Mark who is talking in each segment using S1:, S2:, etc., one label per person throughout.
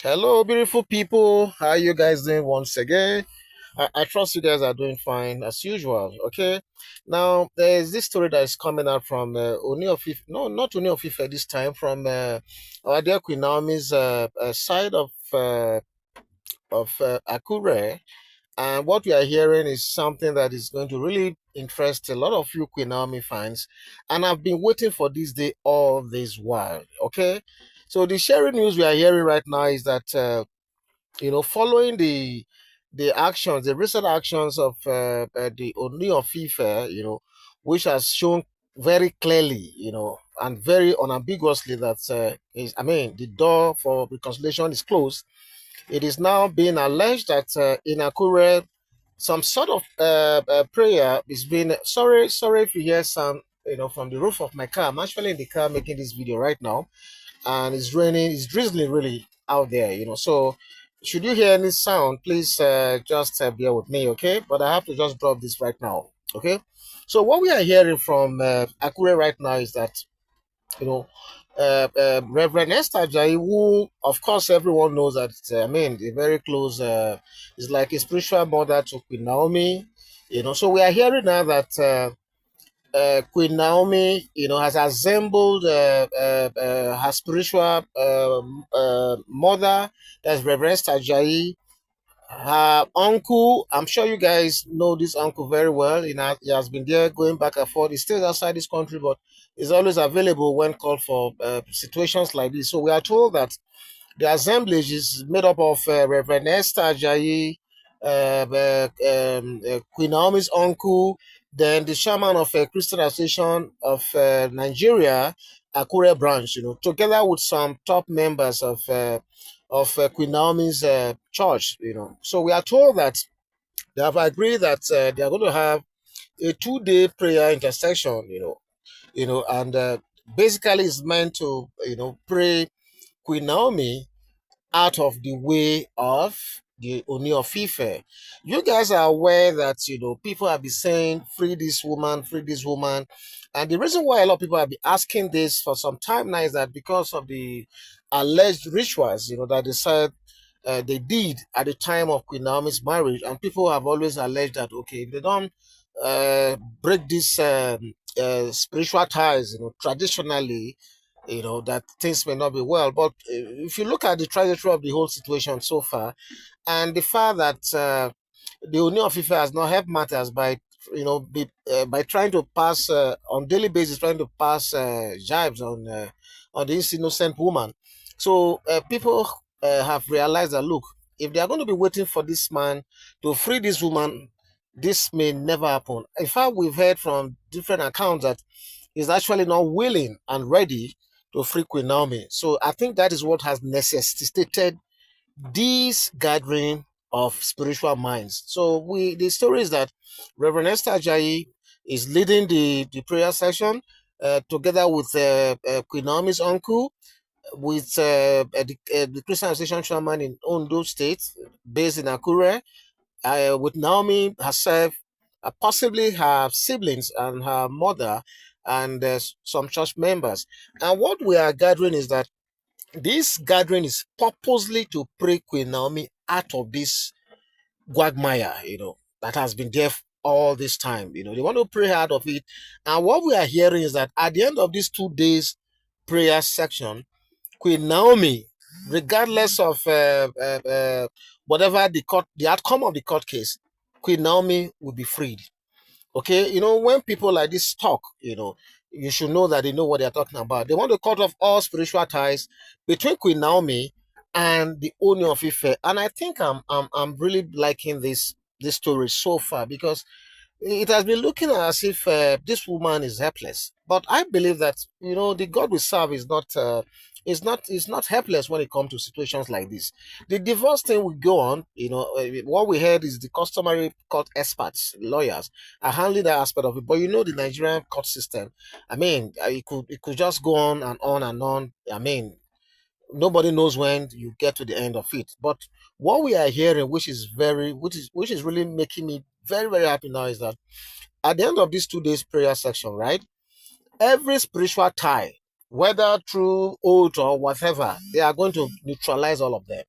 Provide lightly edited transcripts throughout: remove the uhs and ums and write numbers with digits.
S1: Hello, beautiful people. How are you guys doing once again? I trust you guys are doing fine as usual. Okay. Now, there is this story that is coming out from ooniofifewives. No, not ooniofife this time, from our dear Queen Naomi's side of Akure. And what we are hearing is something that is going to really interest a lot of you Queen Naomi fans. And I've been waiting for this day all this while. Okay. So the sharing news we are hearing right now is that following the actions, the recent actions of the Ooni of Ife, which has shown very clearly, and very unambiguously that the door for reconciliation is closed. It is now being alleged that in Akure, some sort of prayer is being. Sorry if you hear some, from the roof of my car. I'm actually in the car making this video right now, and it's raining, it's drizzling really out there, So, should you hear any sound, please just bear with me, okay? But I have to just drop this right now, okay? So, what we are hearing from Akure right now is that, you know, Reverend Esther Ajayi, who, of course, everyone knows that, the very close, is like a spiritual mother to Queen Naomi, So, we are hearing now that. Queen Naomi, has assembled her spiritual mother, that's Reverend Esther Ajayi, her uncle. I'm sure you guys know this uncle very well. He has been there going back and forth. He stays outside this country, but is always available when called for situations like this. So we are told that the assemblage is made up of Reverend Esther Ajayi, Queen Naomi's uncle, then the chairman of a Christian Association of Nigeria, Akure branch, together with some top members of Queen Naomi's church, So we are told that they have agreed that they are going to have a 2-day prayer intersection, and basically it's meant to, pray Queen Naomi out of the way of the Ooni of Ife. You guys are aware that people have been saying free this woman, and the reason why a lot of people have been asking this for some time now is that because of the alleged rituals, that they said they did at the time of Queen Naomi's marriage, and people have always alleged that okay, if they don't break these spiritual ties, traditionally, that things may not be well. But if you look at the trajectory of the whole situation so far, and the fact that the Union of Ife has not helped matters by by trying to pass on daily basis, trying to pass jibes on this innocent woman. So people have realized that look, if they are going to be waiting for this man to free this woman, this may never happen. In fact, we've heard from different accounts that he's actually not willing and ready to free Queen Naomi. So I think that is what has necessitated this gathering of spiritual minds. So the story is that Reverend Esther Ajayi is leading the prayer session together with Queen Naomi's uncle, with the Christian Association chairman in Ondo State, based in Akure, with Naomi herself, possibly her siblings and her mother, and some church members. And what we are gathering is that this gathering is purposely to pray Queen Naomi out of this quagmire, that has been there all this time. They want to pray out of it. And what we are hearing is that at the end of these 2 days prayer section, Queen Naomi, regardless of whatever the outcome of the court case, Queen Naomi will be freed. Okay, when people like this talk, you should know that they know what they're talking about. They want to cut off all spiritual ties between Queen Naomi and the owner of Ife. And I think I'm really liking this story so far because it has been looking as if this woman is helpless. But I believe that the God we serve is not helpless when it comes to situations like this. The divorce thing will go on. What we heard is the customary court experts, lawyers, are handling that aspect of it. But the Nigerian court system. It could just go on and on and on. Nobody knows when you get to the end of it. But what we are hearing, which is really making me very, very happy now, is that at the end of this 2 days prayer section, right? Every spiritual tie, whether through oath or whatever, they are going to neutralize all of them.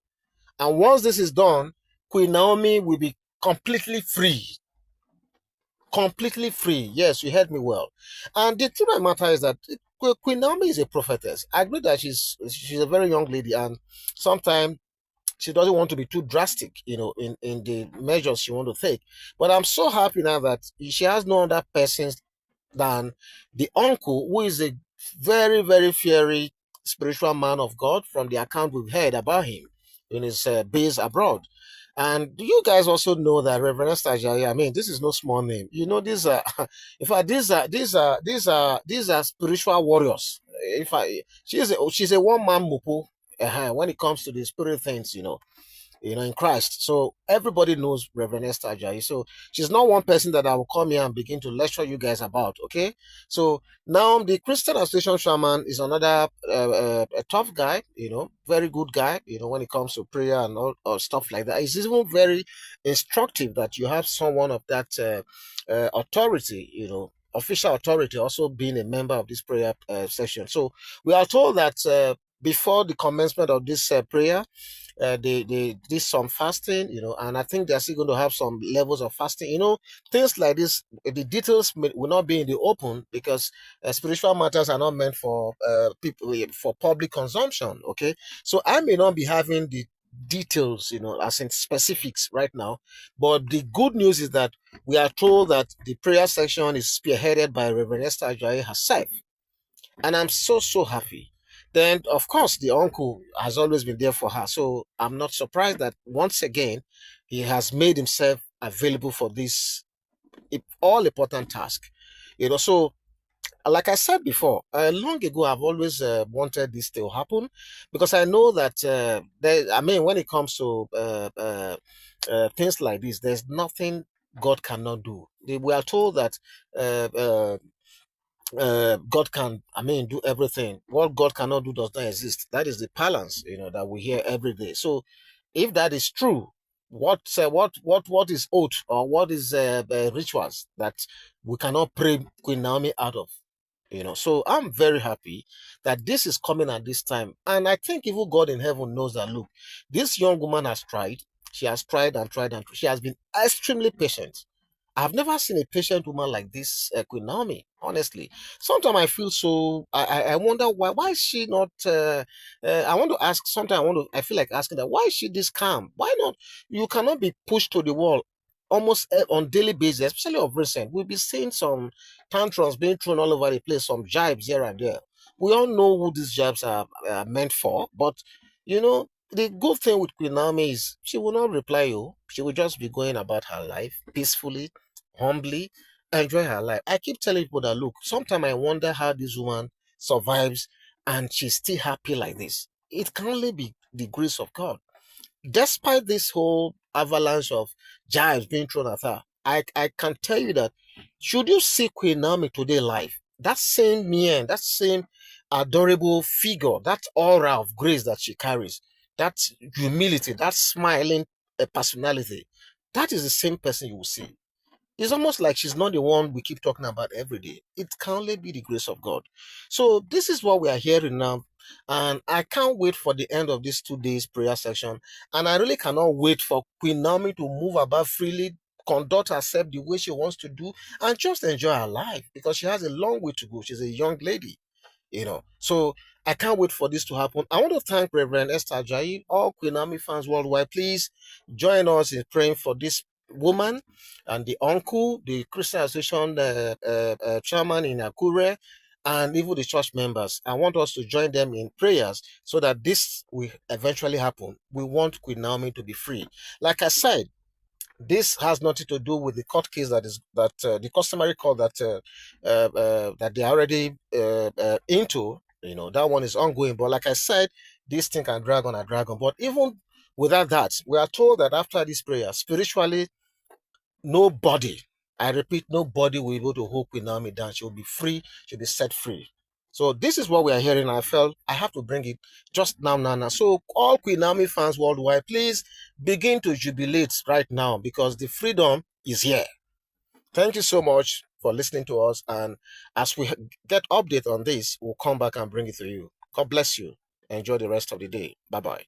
S1: And once this is done, Queen Naomi will be completely free. Completely free. Yes, you heard me well. And the truth of the matter is that Queen Naomi is a prophetess. I agree that she's a very young lady, and sometimes she doesn't want to be too drastic, in the measures she want to take. But I'm so happy now that she has no other persons than the uncle, who is a very, very fiery spiritual man of God from the account we've heard about him in his base abroad. And do you guys also know that Reverend Esther Ajayi, I mean, this is no small name. These are, in fact, these are spiritual warriors. If I, she's a one man mupo when it comes to the spirit things, in Christ. So everybody knows Reverend Esther Ajayi. So she's not one person that I will come here and begin to lecture you guys about. Okay. So now the Christian Association Shaman is another a tough guy, very good guy, when it comes to prayer and all stuff like that. It's even very instructive that you have someone of that authority, official authority, also being a member of this prayer session. So we are told that before the commencement of this prayer, they did some fasting, and I think they're still going to have some levels of fasting. Things like this, the details will not be in the open, because spiritual matters are not meant for people, for public consumption. Okay, so I may not be having the details, as in specifics right now, but the good news is that we are told that the prayer section is spearheaded by Reverend Esther Ajayi herself, and I'm so so happy. Then, of course, the uncle has always been there for her, so I'm not surprised that once again he has made himself available for this all important task. So like I said before, long ago, I've always wanted this to happen, because I know that I mean, when it comes to things like this, there's nothing God cannot do. We are told that uh, uh, God can, I mean, do everything. What God cannot do does not exist. That is the balance, that we hear every day. So, if that is true, what is oath, or what is rituals that we cannot pray Queen Naomi out of? So I'm very happy that this is coming at this time, and I think even God in heaven knows that. Look, this young woman has tried. She has tried and tried, and she has been extremely patient. I've never seen a patient woman like this, Queen Naomi. Honestly, sometimes I feel so. I wonder why. Why is she not? I want to ask. Sometimes I feel like asking that. Why is she this calm? Why not? You cannot be pushed to the wall almost on daily basis, especially of recent. We'll be seeing some tantrums being thrown all over the place, some jibes here and there. We all know who these jibes are meant for, but the good thing with Queen Naomi is she will not reply you. She will just be going about her life peacefully, humbly, enjoy her life. I keep telling people that, look, sometimes I wonder how this woman survives and she's still happy like this. It can only be the grace of God. Despite this whole avalanche of jibes being thrown at her, I can tell you that should you see Queen Naomi today live, that same mien, that same adorable figure, that aura of grace that she carries, that humility, that smiling personality, that is the same person you will see. It's almost like she's not the one we keep talking about every day. It can only be the grace of God. So this is what we are hearing now. And I can't wait for the end of this 2 days prayer section. And I really cannot wait for Queen Naomi to move about freely, conduct herself the way she wants to do, and just enjoy her life, because she has a long way to go. She's a young lady. So I can't wait for this to happen. I want to thank Reverend Esther Ajayi, all Queen Army fans worldwide. Please join us in praying for this woman and the uncle, the Christian Association chairman in Akure, and even the church members. I want us to join them in prayers so that this will eventually happen. We want Queen Naomi to be free. Like I said, this has nothing to do with the court case that the customary court that they are already into. That one is ongoing. But like I said, this thing can drag on and drag on. But even without that, we are told that after this prayer, spiritually, nobody, I repeat, nobody will be able to hold Queen Naomi down. She will be free. She'll be set free. So this is what we are hearing. I felt I have to bring it just now. So all Queen Naomi fans worldwide, please begin to jubilate right now, because the freedom is here. Thank you so much for listening to us. And as we get update on this, we'll come back and bring it to you. God bless you. Enjoy the rest of the day. Bye bye.